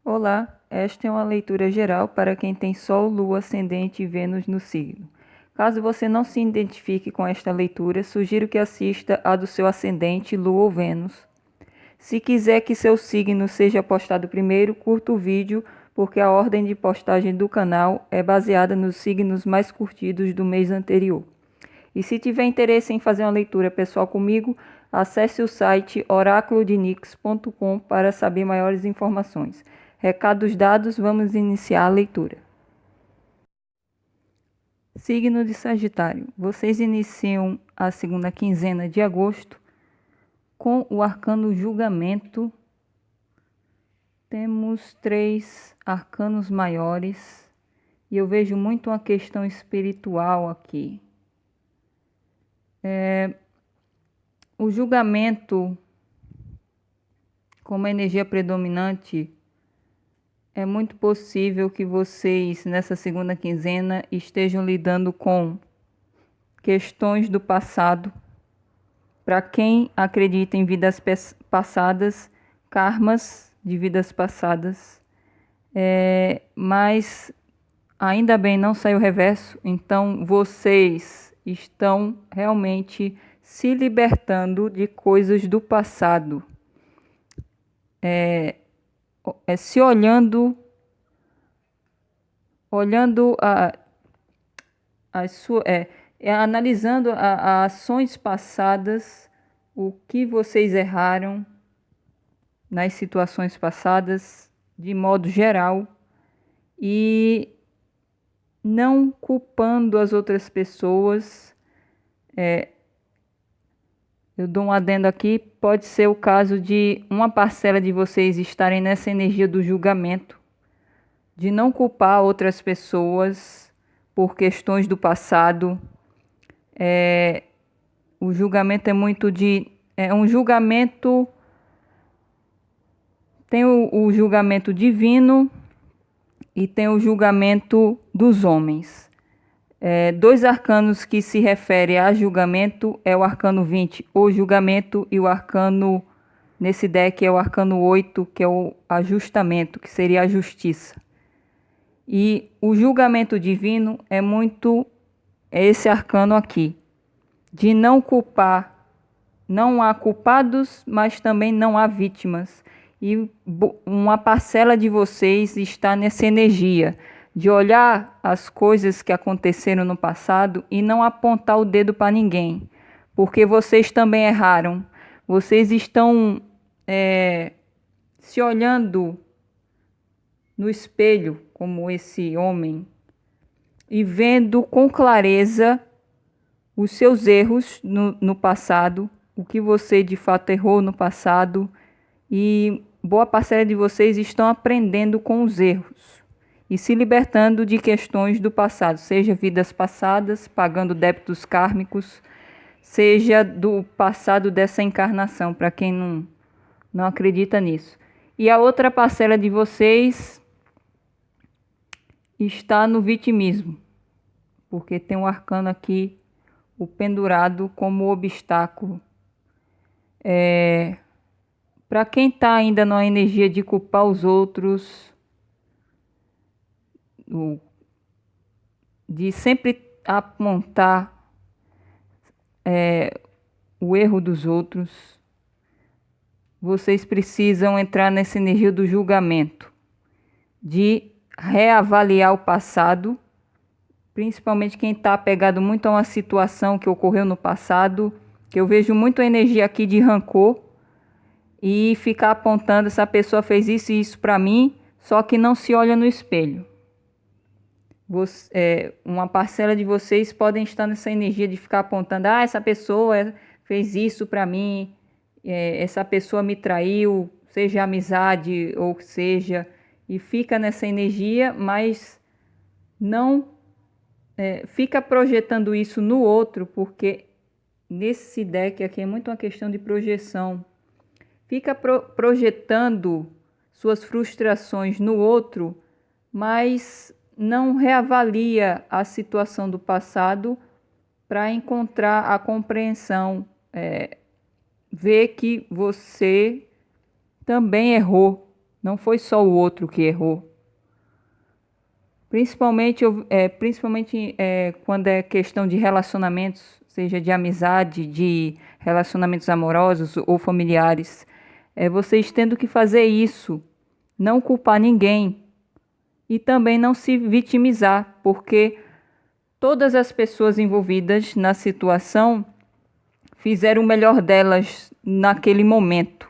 Olá, esta é uma leitura geral para quem tem Sol, Lua, Ascendente e Vênus no signo. Caso você não se identifique com esta leitura, sugiro que assista a do seu ascendente, Lua ou Vênus. Se quiser que seu signo seja postado primeiro, curta o vídeo, porque a ordem de postagem do canal é baseada nos signos mais curtidos do mês anterior. E se tiver interesse em fazer uma leitura pessoal comigo, acesse o site oraculodinix.com para saber maiores informações. Recados dados, vamos iniciar a leitura. Signo de Sagitário. Vocês iniciam a segunda quinzena de agosto com o arcano Julgamento. Temos 3 arcanos maiores e eu vejo muito uma questão espiritual aqui. O julgamento, como energia predominante, é muito possível que vocês, nessa segunda quinzena, estejam lidando com questões do passado. Para quem acredita em vidas passadas, karmas de vidas passadas. Mas ainda bem, não saiu o reverso, então vocês estão realmente se libertando de coisas do passado. Se olhando analisando as ações passadas, o que vocês erraram nas situações passadas, de modo geral, e não culpando as outras pessoas. Eu dou um adendo aqui, pode ser o caso de uma parcela de vocês estarem nessa energia do julgamento, de não culpar outras pessoas por questões do passado. O julgamento é um julgamento, tem o julgamento divino e tem o julgamento dos homens. 2 arcanos que se referem a julgamento é o arcano 20, o julgamento, e o arcano, nesse deck, é o arcano 8, que é o ajustamento, que seria a justiça. E o julgamento divino é esse arcano aqui, de não culpar. Não há culpados, mas também não há vítimas. E uma parcela de vocês está nessa energia de olhar as coisas que aconteceram no passado e não apontar o dedo para ninguém, porque vocês também erraram. Vocês estão se olhando no espelho, como esse homem, e vendo com clareza os seus erros no passado, o que você de fato errou no passado, e boa parcela de vocês estão aprendendo com os erros e se libertando de questões do passado, seja vidas passadas, pagando débitos kármicos, seja do passado dessa encarnação, para quem não acredita nisso. E a outra parcela de vocês está no vitimismo, porque tem um arcano aqui, o pendurado, como obstáculo. Para quem está ainda na energia de culpar os outros, de sempre apontar o erro dos outros, vocês precisam entrar nessa energia do julgamento, de reavaliar o passado, principalmente quem está apegado muito a uma situação que ocorreu no passado, que eu vejo muito a energia aqui de rancor, e ficar apontando, essa pessoa fez isso e isso para mim, só que não se olha no espelho. Uma parcela de vocês podem estar nessa energia de ficar apontando, essa pessoa fez isso para mim, essa pessoa me traiu, seja amizade ou seja, e fica nessa energia, mas não fica projetando isso no outro, porque nesse deck aqui é muito uma questão de projeção. Fica projetando suas frustrações no outro, mas não reavalia a situação do passado para encontrar a compreensão, ver que você também errou Não foi só o outro que errou. Principalmente quando é questão de relacionamentos, seja de amizade, de relacionamentos amorosos ou familiares. Vocês tendo que fazer isso, não culpar ninguém e também não se vitimizar, porque todas as pessoas envolvidas na situação fizeram o melhor delas naquele momento.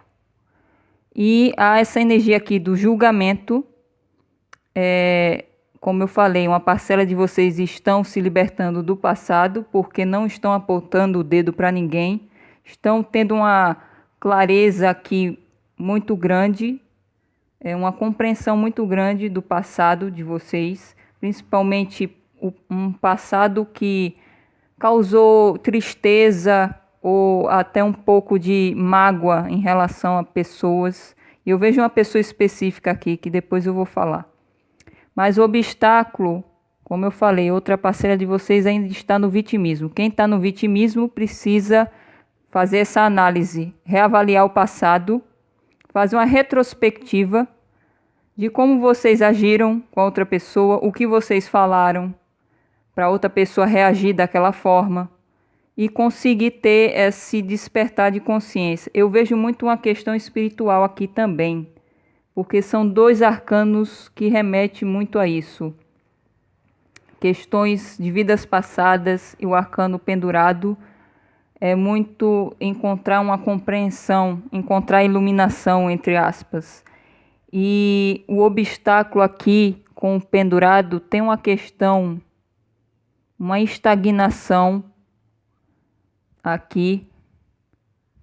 E há essa energia aqui do julgamento. Como eu falei, uma parcela de vocês estão se libertando do passado porque não estão apontando o dedo para ninguém. Estão tendo uma clareza aqui muito grande, uma compreensão muito grande do passado de vocês, principalmente um passado que causou tristeza ou até um pouco de mágoa em relação a pessoas. E eu vejo uma pessoa específica aqui que depois eu vou falar. Mas o obstáculo, como eu falei, outra parcela de vocês ainda está no vitimismo. Quem está no vitimismo precisa fazer essa análise, reavaliar o passado, fazer uma retrospectiva de como vocês agiram com a outra pessoa, o que vocês falaram para outra pessoa reagir daquela forma e conseguir ter esse despertar de consciência. Eu vejo muito uma questão espiritual aqui também, porque são dois arcanos que remetem muito a isso. Questões de vidas passadas e o arcano pendurado é muito encontrar uma compreensão, encontrar iluminação, entre aspas. E o obstáculo aqui com o pendurado tem uma questão, uma estagnação aqui,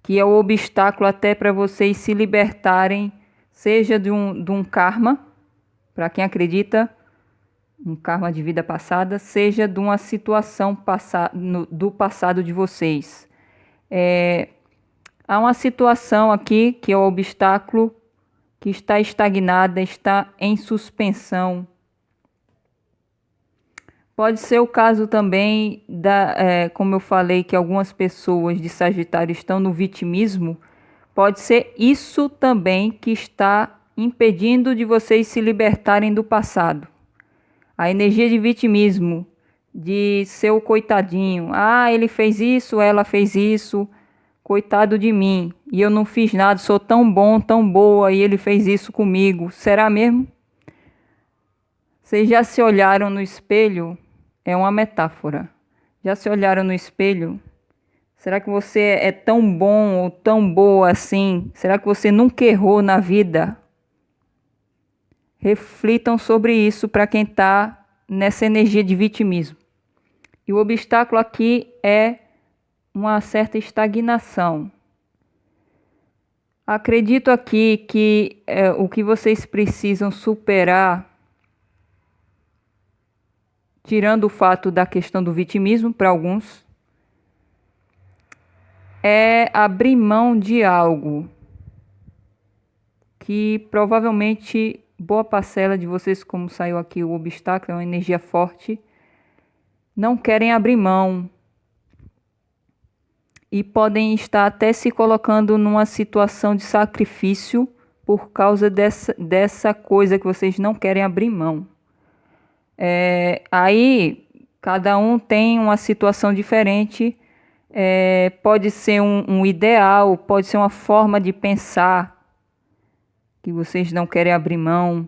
que é o obstáculo até para vocês se libertarem, seja de um karma, para quem acredita, um karma de vida passada, seja de uma situação do passado de vocês. Há uma situação aqui que é o obstáculo, que está estagnada, está em suspensão. Pode ser o caso também, como eu falei, que algumas pessoas de Sagitário estão no vitimismo. Pode ser isso também que está impedindo de vocês se libertarem do passado. A energia de vitimismo, de ser o coitadinho. Ah, ele fez isso, ela fez isso, coitado de mim. E eu não fiz nada, sou tão bom, tão boa, e ele fez isso comigo. Será mesmo? Vocês já se olharam no espelho? É uma metáfora. Já se olharam no espelho? Será que você é tão bom ou tão boa assim? Será que você nunca errou na vida? Reflitam sobre isso para quem está nessa energia de vitimismo. E o obstáculo aqui é uma certa estagnação. Acredito aqui que o que vocês precisam superar, tirando o fato da questão do vitimismo para alguns, é abrir mão de algo que provavelmente boa parcela de vocês, como saiu aqui o obstáculo, é uma energia forte, não querem abrir mão e podem estar até se colocando numa situação de sacrifício por causa dessa coisa que vocês não querem abrir mão. Aí cada um tem uma situação diferente. Pode ser um ideal, pode ser uma forma de pensar que vocês não querem abrir mão,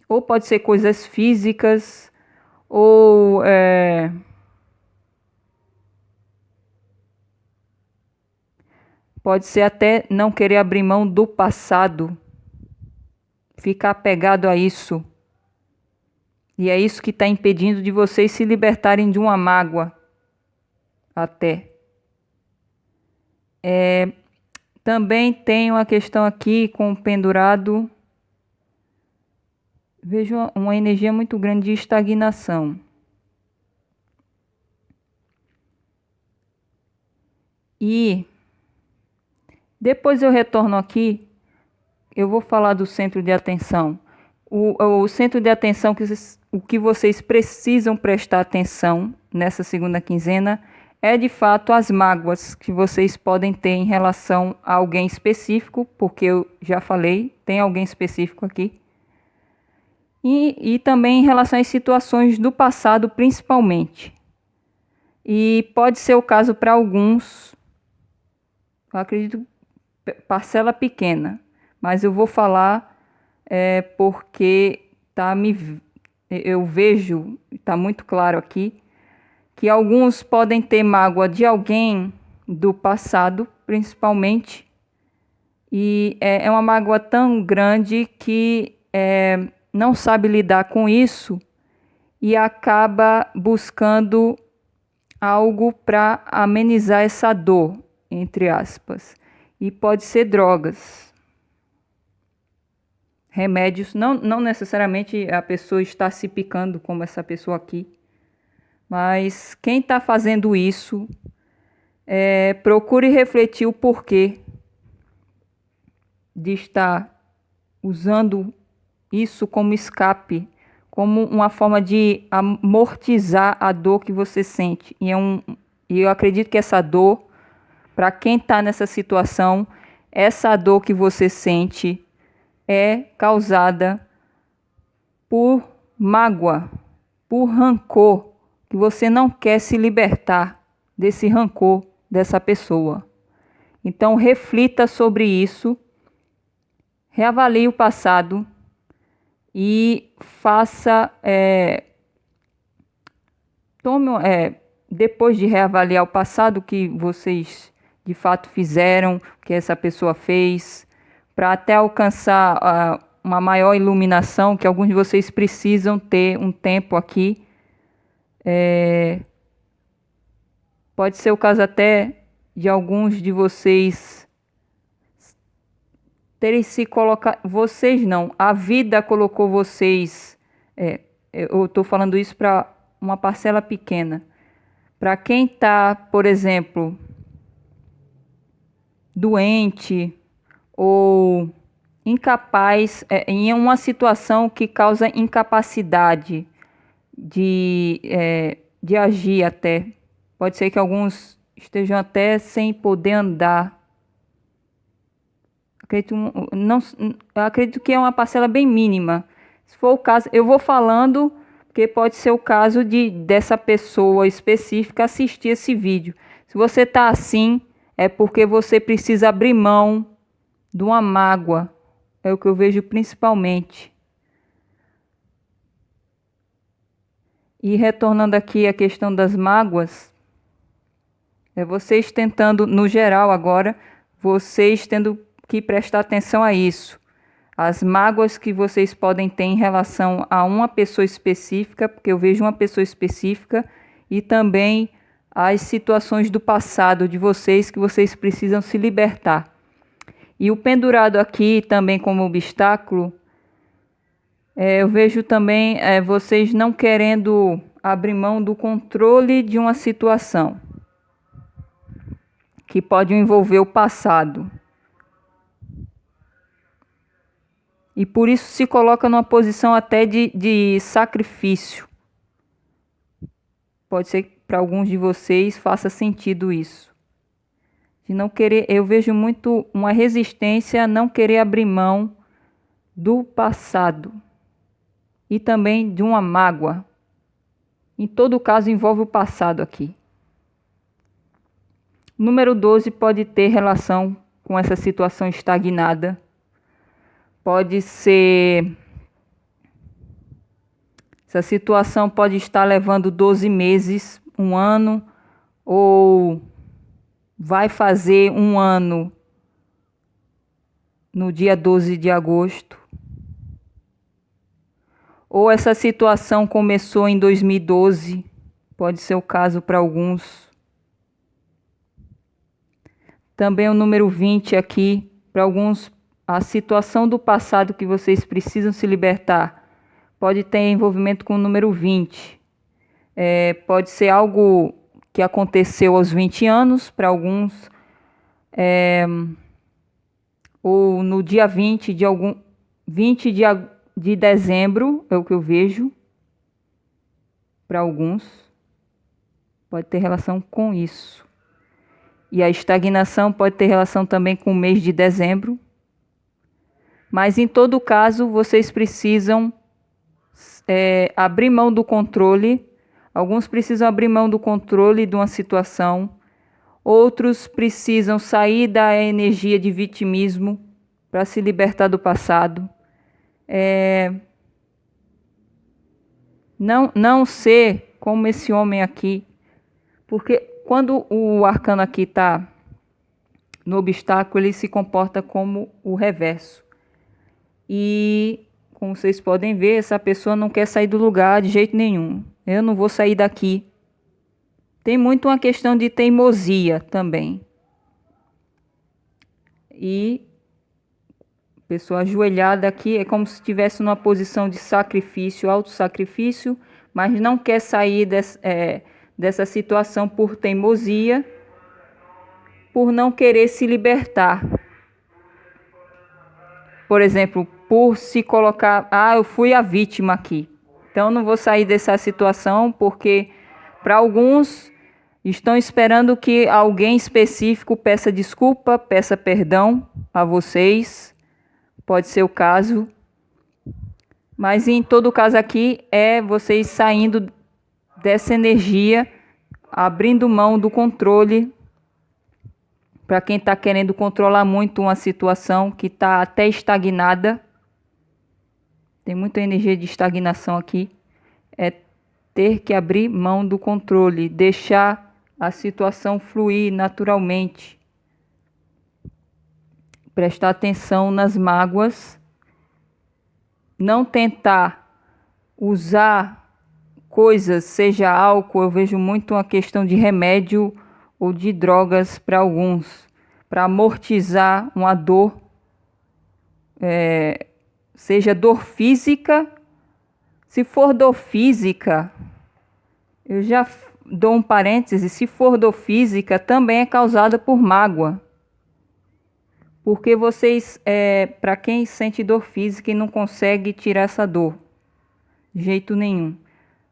ou pode ser coisas físicas, ou pode ser até não querer abrir mão do passado, ficar apegado a isso. E é isso que está impedindo de vocês se libertarem de uma mágoa. Até. Também tem uma questão aqui com o pendurado. Vejo uma energia muito grande de estagnação. E depois eu retorno aqui, eu vou falar do centro de atenção. O centro de atenção, o que vocês precisam prestar atenção nessa segunda quinzena é de fato as mágoas que vocês podem ter em relação a alguém específico, porque eu já falei, tem alguém específico aqui. E também em relação às situações do passado, principalmente. E pode ser o caso para alguns, eu acredito, parcela pequena, mas eu vou falar porque eu vejo, está muito claro aqui, que alguns podem ter mágoa de alguém do passado, principalmente, e é uma mágoa tão grande que não sabe lidar com isso e acaba buscando algo para amenizar essa dor, entre aspas. E pode ser drogas, remédios, não necessariamente a pessoa está se picando como essa pessoa aqui, mas quem está fazendo isso, procure refletir o porquê de estar usando isso como escape, como uma forma de amortizar a dor que você sente. E eu acredito que essa dor, para quem está nessa situação, essa dor que você sente é causada por mágoa, por rancor, que você não quer se libertar desse rancor dessa pessoa. Então reflita sobre isso, reavalie o passado e faça, depois de reavaliar o passado que vocês de fato fizeram, que essa pessoa fez, para até alcançar uma maior iluminação, que alguns de vocês precisam ter um tempo aqui. Pode ser o caso até de alguns de vocês terem se colocado, vocês não, a vida colocou vocês, eu estou falando isso para uma parcela pequena. Para quem está, por exemplo, doente ou incapaz, em uma situação que causa incapacidade de agir até. Pode ser que alguns estejam até sem poder andar. Eu acredito que é uma parcela bem mínima. Se for o caso, eu vou falando, porque pode ser o caso dessa pessoa específica assistir esse vídeo. Se você está assim, é porque você precisa abrir mão de uma mágoa. É o que eu vejo principalmente. E retornando aqui à questão das mágoas, vocês tentando, no geral agora, vocês tendo que prestar atenção a isso. As mágoas que vocês podem ter em relação a uma pessoa específica, porque eu vejo uma pessoa específica, e também as situações do passado de vocês que vocês precisam se libertar. E o pendurado aqui também como obstáculo, eu vejo também vocês não querendo abrir mão do controle de uma situação que pode envolver o passado. E por isso se coloca numa posição até de sacrifício. Pode ser que para alguns de vocês faça sentido isso. De não querer, eu vejo muito uma resistência a não querer abrir mão do passado. E também de uma mágoa. Em todo caso envolve o passado aqui. Número 12 pode ter relação com essa situação estagnada. Pode ser... Essa situação pode estar levando 12 meses, um ano, ou vai fazer um ano no dia 12 de agosto. Ou essa situação começou em 2012, pode ser o caso para alguns. Também o número 20 aqui, para alguns, a situação do passado que vocês precisam se libertar pode ter envolvimento com o número 20. Pode ser algo que aconteceu aos 20 anos, para alguns, ou no dia 20 de dezembro, é o que eu vejo, para alguns. pode ter relação com isso. E a estagnação pode ter relação também com o mês de dezembro. Mas em todo caso, vocês precisam abrir mão do controle. Alguns precisam abrir mão do controle de uma situação. Outros precisam sair da energia de vitimismo para se libertar do passado. Não ser como esse homem aqui. Porque quando o arcano aqui está no obstáculo, ele se comporta como o reverso. E, como vocês podem ver, essa pessoa não quer sair do lugar de jeito nenhum. Eu não vou sair daqui. Tem muito uma questão de teimosia também. E a pessoa ajoelhada aqui é como se estivesse numa posição de sacrifício, autossacrifício, mas não quer sair dessa situação por teimosia, por não querer se libertar. Por exemplo, por se colocar, eu fui a vítima aqui, então não vou sair dessa situação, porque para alguns estão esperando que alguém específico peça desculpa, peça perdão a vocês, pode ser o caso, mas em todo caso aqui é vocês saindo dessa energia, abrindo mão do controle. Para quem está querendo controlar muito uma situação que está até estagnada, tem muita energia de estagnação aqui, é ter que abrir mão do controle, deixar a situação fluir naturalmente. Prestar atenção nas mágoas, não tentar usar coisas, seja álcool, eu vejo muito uma questão de remédio ou de drogas para alguns, para amortizar uma dor, seja dor física. Se for dor física, eu já dou um parêntese, se for dor física, também é causada por mágoa. Porque vocês, para quem sente dor física e não consegue tirar essa dor, de jeito nenhum.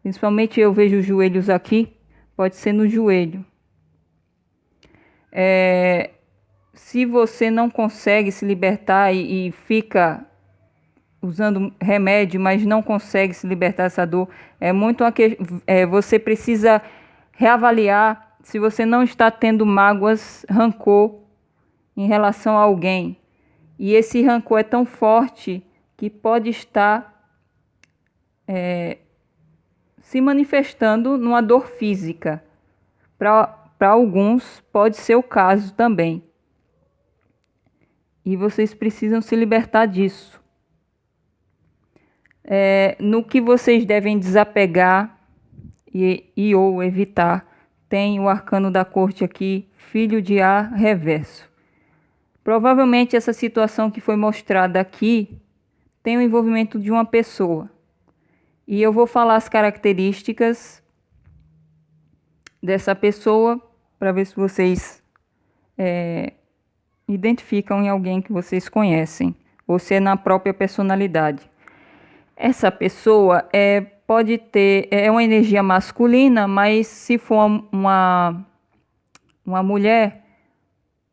Principalmente eu vejo os joelhos aqui, pode ser no joelho. Se você não consegue se libertar e fica usando remédio, mas não consegue se libertar dessa dor, você precisa reavaliar se você não está tendo mágoas, rancor em relação a alguém. E esse rancor é tão forte que pode estar se manifestando numa dor física. Para alguns pode ser o caso também. E vocês precisam se libertar disso. No que vocês devem desapegar ou evitar, tem o arcano da corte aqui, filho de ar reverso. Provavelmente essa situação que foi mostrada aqui tem o envolvimento de uma pessoa. E eu vou falar as características dessa pessoa para ver se vocês identificam em alguém que vocês conhecem, ou se é na própria personalidade. Essa pessoa pode ter uma energia masculina, mas se for uma mulher,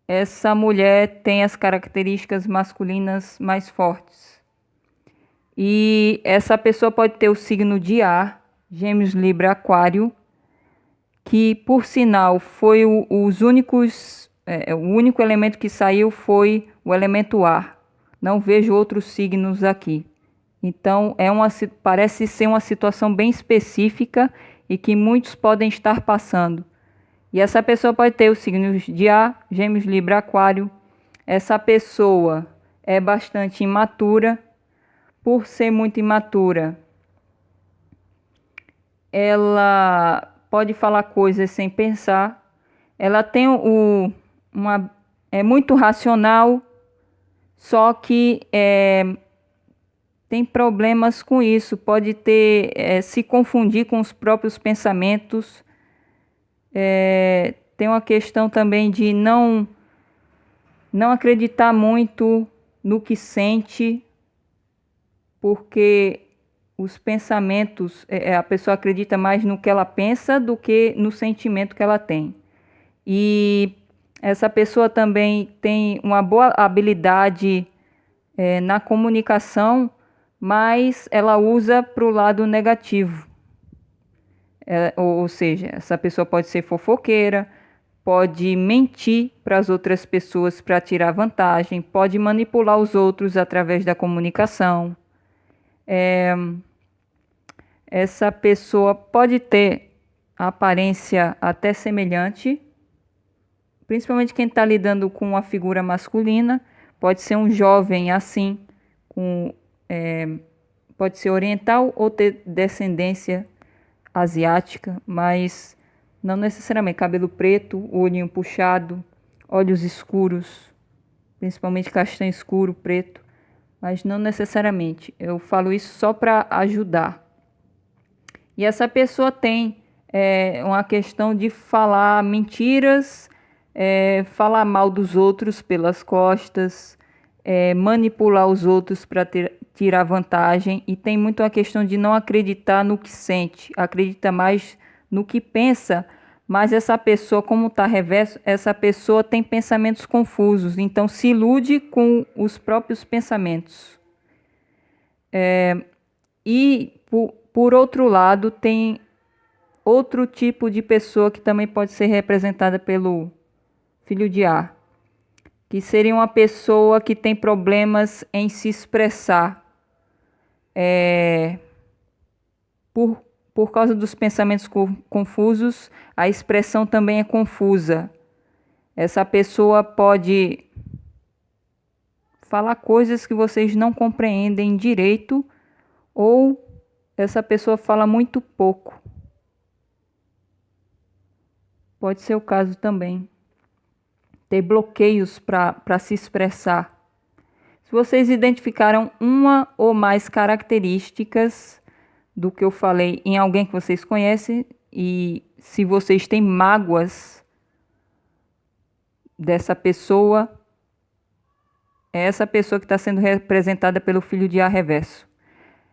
essa mulher tem as características masculinas mais fortes. E essa pessoa pode ter o signo de ar, Gêmeos, Libra, Aquário, que por sinal foi o único elemento que saiu foi o elemento ar. Não vejo outros signos aqui. Então parece ser uma situação bem específica e que muitos podem estar passando. E essa pessoa pode ter os signos de ar, Gêmeos, Libra, Aquário. Essa pessoa é bastante imatura. Por ser muito imatura, ela pode falar coisas sem pensar. Ela tem é muito racional, só que tem problemas com isso. Pode se confundir com os próprios pensamentos. Tem uma questão também de não acreditar muito no que sente, porque os pensamentos, a pessoa acredita mais no que ela pensa do que no sentimento que ela tem. E essa pessoa também tem uma boa habilidade na comunicação, mas ela usa para o lado negativo. Ou seja, essa pessoa pode ser fofoqueira, pode mentir para as outras pessoas para tirar vantagem, pode manipular os outros através da comunicação. Essa pessoa pode ter a aparência até semelhante, principalmente quem está lidando com uma figura masculina, pode ser um jovem assim, pode ser oriental ou ter descendência asiática, mas não necessariamente. Cabelo preto, olhinho puxado, olhos escuros, principalmente castanho escuro, preto, mas não necessariamente. Eu falo isso só para ajudar. E essa pessoa tem uma questão de falar mentiras, falar mal dos outros pelas costas, manipular os outros para tirar vantagem, e tem muito a questão de não acreditar no que sente, acredita mais no que pensa, mas essa pessoa, como está reverso, essa pessoa tem pensamentos confusos, então se ilude com os próprios pensamentos. E por outro lado, tem outro tipo de pessoa que também pode ser representada pelo filho de ar, que seria uma pessoa que tem problemas em se expressar. Por causa dos pensamentos confusos, a expressão também é confusa. Essa pessoa pode falar coisas que vocês não compreendem direito, ou essa pessoa fala muito pouco. Pode ser o caso também. Ter bloqueios para se expressar. Se vocês identificaram uma ou mais características do que eu falei em alguém que vocês conhecem, e se vocês têm mágoas dessa pessoa, é essa pessoa que está sendo representada pelo filho de ar reverso.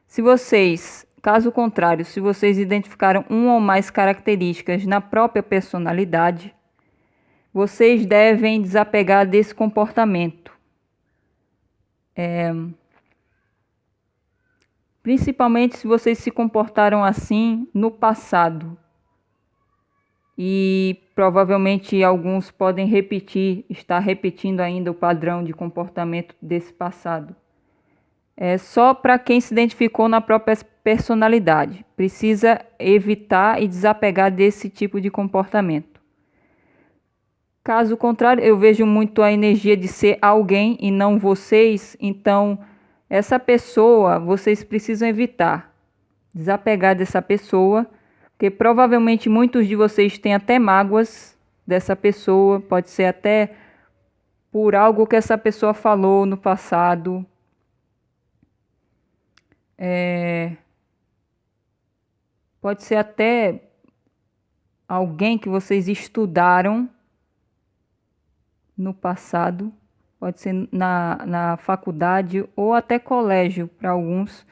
Se vocês, caso contrário, se vocês identificaram uma ou mais características na própria personalidade, vocês devem desapegar desse comportamento. Principalmente se vocês se comportaram assim no passado. E provavelmente alguns podem estar repetindo ainda o padrão de comportamento desse passado. É só para quem se identificou na própria personalidade. Precisa evitar e desapegar desse tipo de comportamento. Caso contrário, eu vejo muito a energia de ser alguém e não vocês, então essa pessoa vocês precisam evitar, desapegar dessa pessoa, porque provavelmente muitos de vocês têm até mágoas dessa pessoa, pode ser até por algo que essa pessoa falou no passado. Pode ser até alguém que vocês estudaram no passado, pode ser na faculdade ou até colégio para alguns.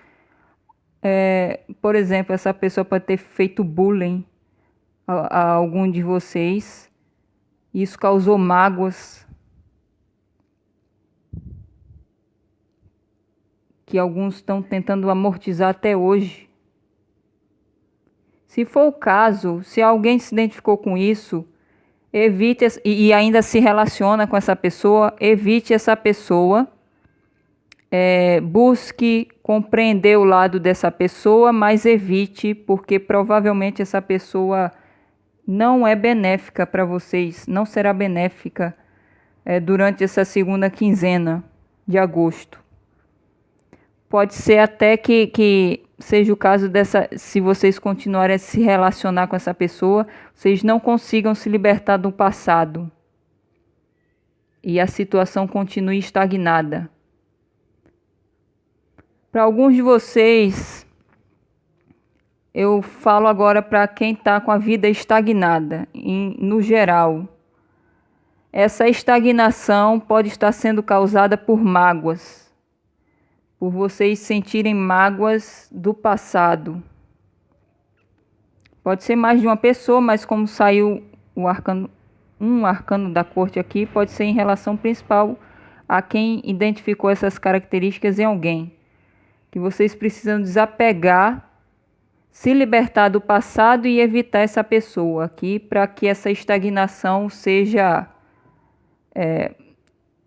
Por exemplo, essa pessoa pode ter feito bullying a algum de vocês. Isso causou mágoas que alguns estão tentando amortizar até hoje. Se for o caso, se alguém se identificou com isso, evite e ainda se relaciona com essa pessoa, evite essa pessoa. Busque compreender o lado dessa pessoa, mas evite, porque provavelmente essa pessoa não é benéfica para vocês, não será benéfica durante essa segunda quinzena de agosto. Pode ser até que seja o caso se vocês continuarem a se relacionar com essa pessoa, vocês não consigam se libertar do passado e a situação continue estagnada. Para alguns de vocês, eu falo agora para quem está com a vida estagnada, no geral. Essa estagnação pode estar sendo causada por mágoas. por vocês sentirem mágoas do passado. Pode ser mais de uma pessoa, mas como saiu um arcano da corte aqui, pode ser em relação principal a quem identificou essas características em alguém. Que vocês precisam desapegar, se libertar do passado e evitar essa pessoa aqui, para que essa estagnação seja...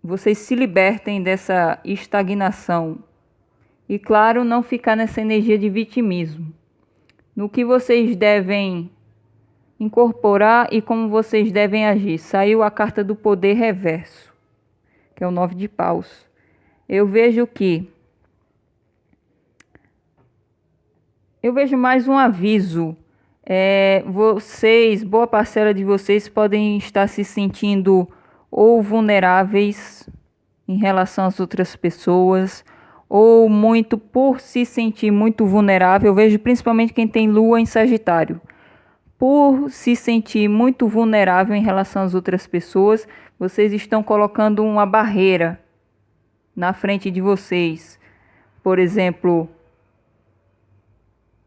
vocês se libertem dessa estagnação. E claro, não ficar nessa energia de vitimismo. No que vocês devem incorporar e como vocês devem agir. Saiu a carta do poder reverso, que é o 9 de paus. Eu vejo mais um aviso. Vocês, boa parcela de vocês podem estar se sentindo ou vulneráveis em relação às outras pessoas, ou muito por se sentir muito vulnerável. Eu vejo principalmente quem tem lua em Sagitário. Por se sentir muito vulnerável em relação às outras pessoas, vocês estão colocando uma barreira na frente de vocês. Por exemplo,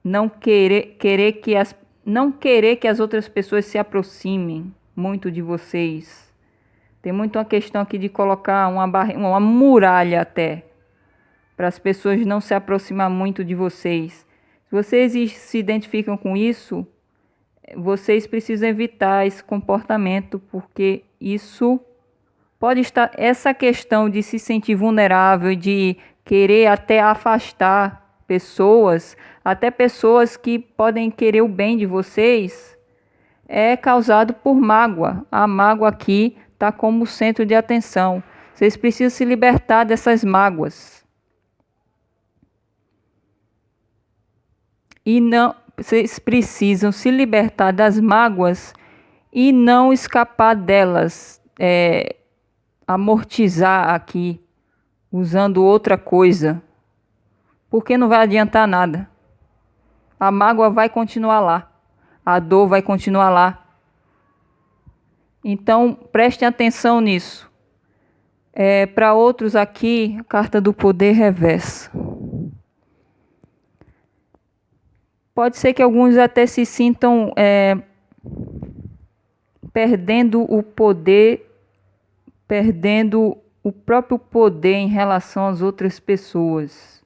não querer que as outras pessoas se aproximem muito de vocês. Tem muito uma questão aqui de colocar uma muralha até, para as pessoas não se aproximar muito de vocês. Se vocês se identificam com isso, vocês precisam evitar esse comportamento, porque isso pode estar... Essa questão de se sentir vulnerável, de querer até afastar pessoas, até pessoas que podem querer o bem de vocês, é causado por mágoa. A mágoa aqui está como centro de atenção. Vocês precisam se libertar dessas mágoas. Vocês precisam se libertar das mágoas e não escapar delas, amortizar aqui, usando outra coisa, porque não vai adiantar nada. A mágoa vai continuar lá, a dor vai continuar lá. Então, prestem atenção nisso. Para outros aqui, carta do poder reversa. Pode ser que alguns até se sintam perdendo o poder, perdendo o próprio poder em relação às outras pessoas.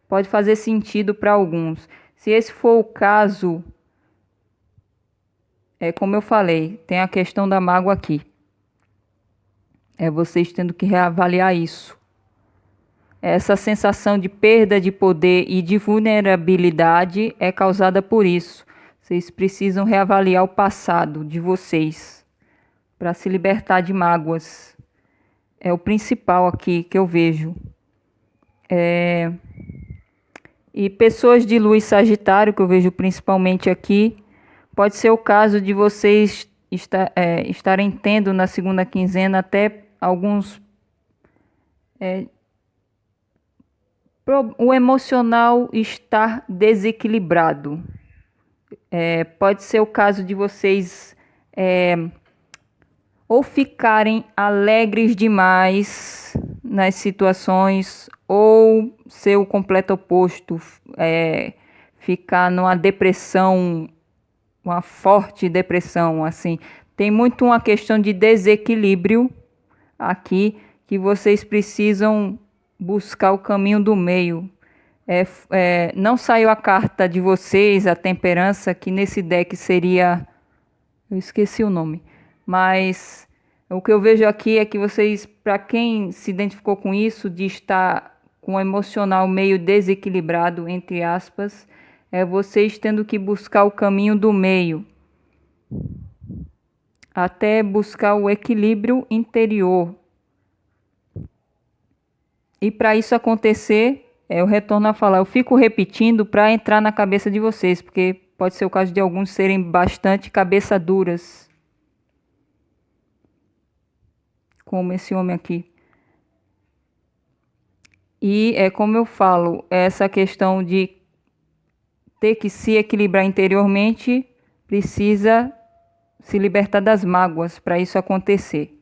Pode fazer sentido para alguns. Se esse for o caso, como eu falei, tem a questão da mágoa aqui. Vocês tendo que reavaliar isso. Essa sensação de perda de poder e de vulnerabilidade é causada por isso. Vocês precisam reavaliar o passado de vocês para se libertar de mágoas. É o principal aqui que eu vejo. E pessoas de lua e Sagitário, que eu vejo principalmente aqui, pode ser o caso de vocês estarem tendo na segunda quinzena até alguns... o emocional estar desequilibrado. Pode ser o caso de vocês ou ficarem alegres demais nas situações, ou ser o completo oposto, ficar numa depressão, uma forte depressão, assim. Tem muito uma questão de desequilíbrio aqui, que vocês precisam buscar o caminho do meio. Não saiu a carta de vocês, a temperança, que nesse deck seria... Eu esqueci o nome. Mas o que eu vejo aqui é que vocês, para quem se identificou com isso, de estar com o emocional meio desequilibrado, entre aspas, vocês tendo que buscar o caminho do meio, até buscar o equilíbrio interior. E para isso acontecer, eu retorno a falar, eu fico repetindo para entrar na cabeça de vocês, porque pode ser o caso de alguns serem bastante cabeça duras, como esse homem aqui. E como eu falo, essa questão de ter que se equilibrar interiormente, precisa se libertar das mágoas para isso acontecer.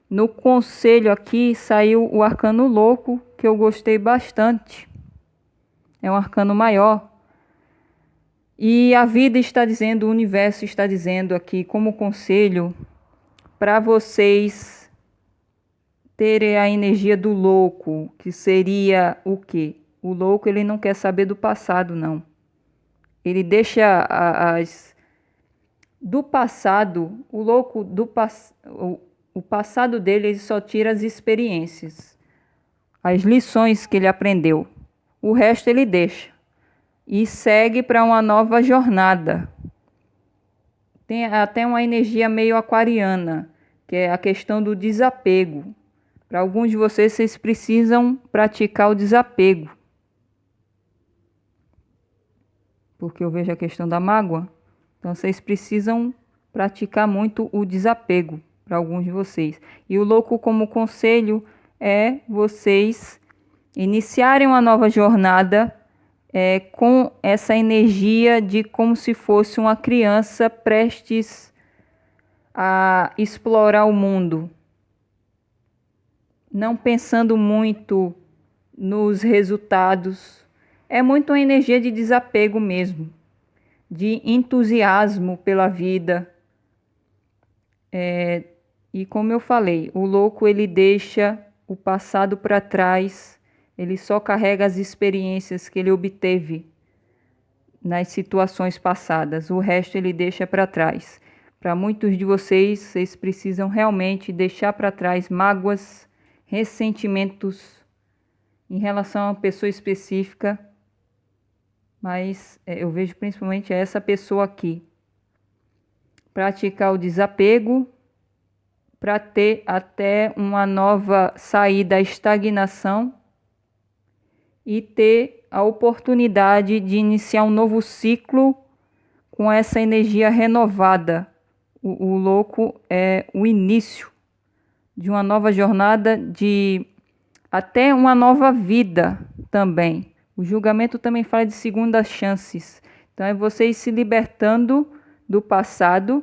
No conselho aqui saiu o arcano louco, que eu gostei bastante. É um arcano maior. E a vida está dizendo, o universo está dizendo aqui como conselho para vocês terem a energia do louco, que seria o quê? O louco, ele não quer saber do passado, não. Ele deixa do passado, o louco o passado dele, ele só tira as experiências, as lições que ele aprendeu. O resto ele deixa e segue para uma nova jornada. Tem até uma energia meio aquariana, que é a questão do desapego. Para alguns de vocês, vocês precisam praticar o desapego. Porque eu vejo a questão da mágoa. Então, vocês precisam praticar muito o desapego para alguns de vocês. E o louco como conselho é vocês iniciarem uma nova jornada com essa energia de como se fosse uma criança prestes a explorar o mundo. Não pensando muito nos resultados. É muito uma energia de desapego mesmo, de entusiasmo pela vida. E como eu falei, o louco ele deixa o passado para trás, ele só carrega as experiências que ele obteve nas situações passadas, o resto ele deixa para trás. Para muitos de vocês, vocês precisam realmente deixar para trás mágoas, ressentimentos em relação a uma pessoa específica, mas eu vejo principalmente essa pessoa aqui. Praticar o desapego para ter até uma nova saída da estagnação e ter a oportunidade de iniciar um novo ciclo com essa energia renovada. O louco é o início de uma nova jornada, de até uma nova vida também. O julgamento também fala de segundas chances. Então é vocês se libertando do passado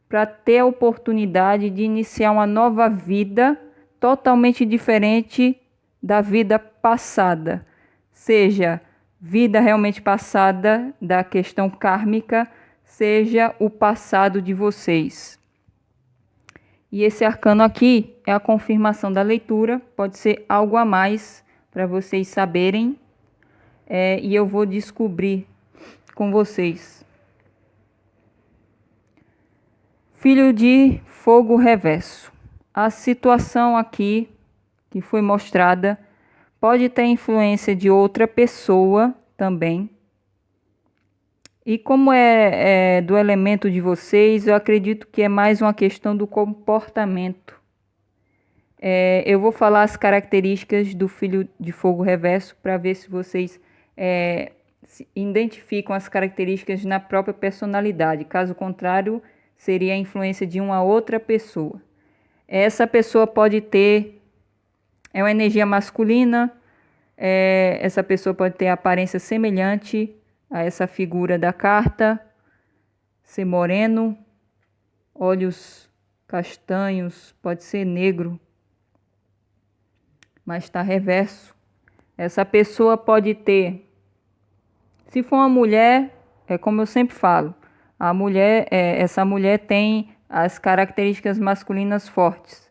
para ter a oportunidade de iniciar uma nova vida totalmente diferente da vida passada. Seja vida realmente passada da questão kármica, seja o passado de vocês. E esse arcano aqui é a confirmação da leitura, pode ser algo a mais para vocês saberem, e eu vou descobrir com vocês. Filho de fogo reverso. A situação aqui que foi mostrada pode ter influência de outra pessoa também. E como é do elemento de vocês, eu acredito que é mais uma questão do comportamento. Eu vou falar as características do filho de fogo reverso para ver se vocês se identificam as características na própria personalidade. Caso contrário, seria a influência de uma outra pessoa. Essa pessoa pode ter uma energia masculina, essa pessoa pode ter aparência semelhante a essa figura da carta, ser moreno, olhos castanhos, pode ser negro, mas está reverso. Essa pessoa pode ter, se for uma mulher, é como eu sempre falo, a mulher, essa mulher tem as características masculinas fortes,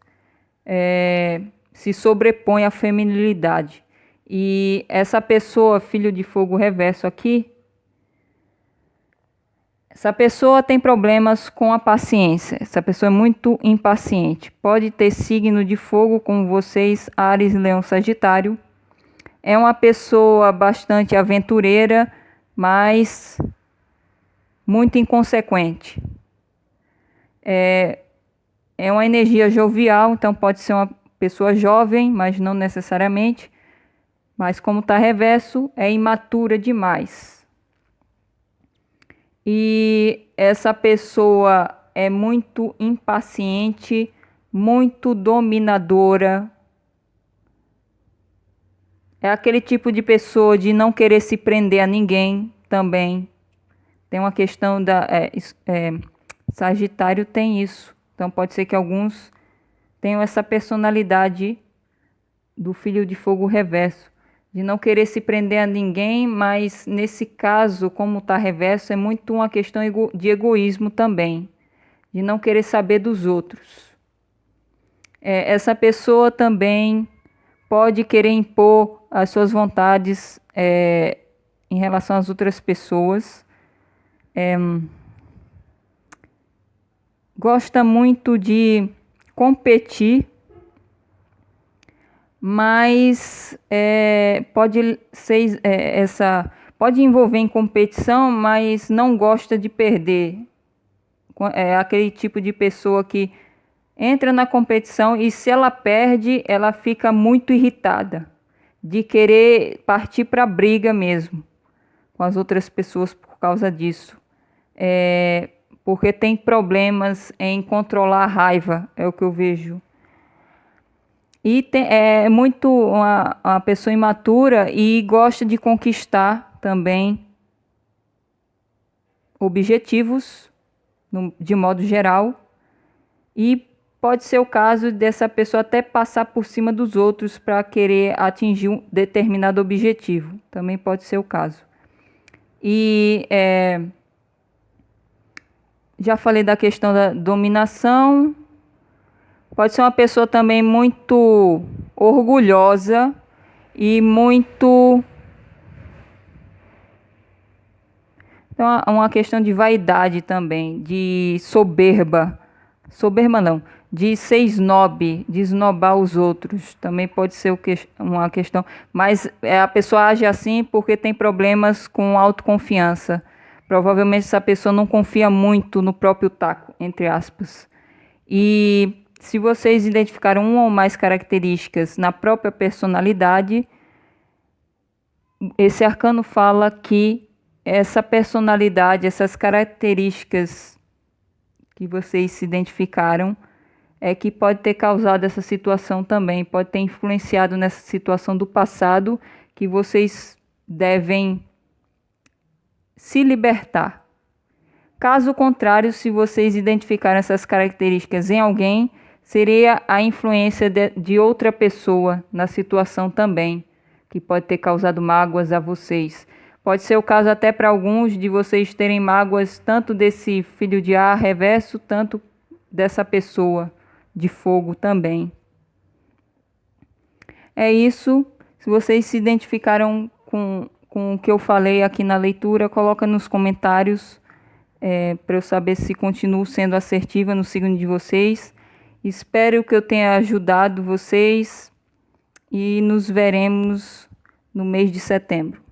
se sobrepõe à feminilidade. E essa pessoa, filho de fogo reverso aqui, essa pessoa tem problemas com a paciência. Essa pessoa é muito impaciente. Pode ter signo de fogo como vocês, Áries, Leão, Sagitário. É uma pessoa bastante aventureira, mas muito inconsequente. É uma energia jovial, então pode ser uma pessoa jovem, mas não necessariamente. Mas como está reverso, é imatura demais. E essa pessoa é muito impaciente, muito dominadora. É aquele tipo de pessoa de não querer se prender a ninguém também. Tem uma questão da... Sagitário tem isso. Então pode ser que alguns tenham essa personalidade do filho de fogo reverso, de não querer se prender a ninguém, mas nesse caso, como está reverso, é muito uma questão de egoísmo também, de não querer saber dos outros. Essa pessoa também pode querer impor as suas vontades em relação às outras pessoas. Gosta muito de competir, mas pode envolver em competição, mas não gosta de perder. É aquele tipo de pessoa que entra na competição e se ela perde, ela fica muito irritada, de querer partir para a briga mesmo com as outras pessoas por causa disso. Porque tem problemas em controlar a raiva, é o que eu vejo. E é muito uma pessoa imatura e gosta de conquistar também objetivos, de modo geral. E pode ser o caso dessa pessoa até passar por cima dos outros para querer atingir um determinado objetivo. Também pode ser o caso. E já falei da questão da dominação. Pode ser uma pessoa também muito orgulhosa e muito... Então, uma questão de vaidade também, de soberba. Soberba não, de ser snob, de esnobar os outros. Também pode ser uma questão. Mas a pessoa age assim porque tem problemas com autoconfiança. Provavelmente essa pessoa não confia muito no próprio taco, entre aspas. E se vocês identificaram uma ou mais características na própria personalidade, esse arcano fala que essa personalidade, essas características que vocês se identificaram, é que pode ter causado essa situação também, pode ter influenciado nessa situação do passado que vocês devem se libertar. Caso contrário, se vocês identificarem essas características em alguém, seria a influência de outra pessoa na situação também, que pode ter causado mágoas a vocês. Pode ser o caso até para alguns de vocês terem mágoas tanto desse filho de ar reverso, tanto dessa pessoa de fogo também. É isso. Se vocês se identificaram com o que eu falei aqui na leitura, coloca nos comentários para eu saber se continuo sendo assertiva no signo de vocês. Espero que eu tenha ajudado vocês e nos veremos no mês de setembro.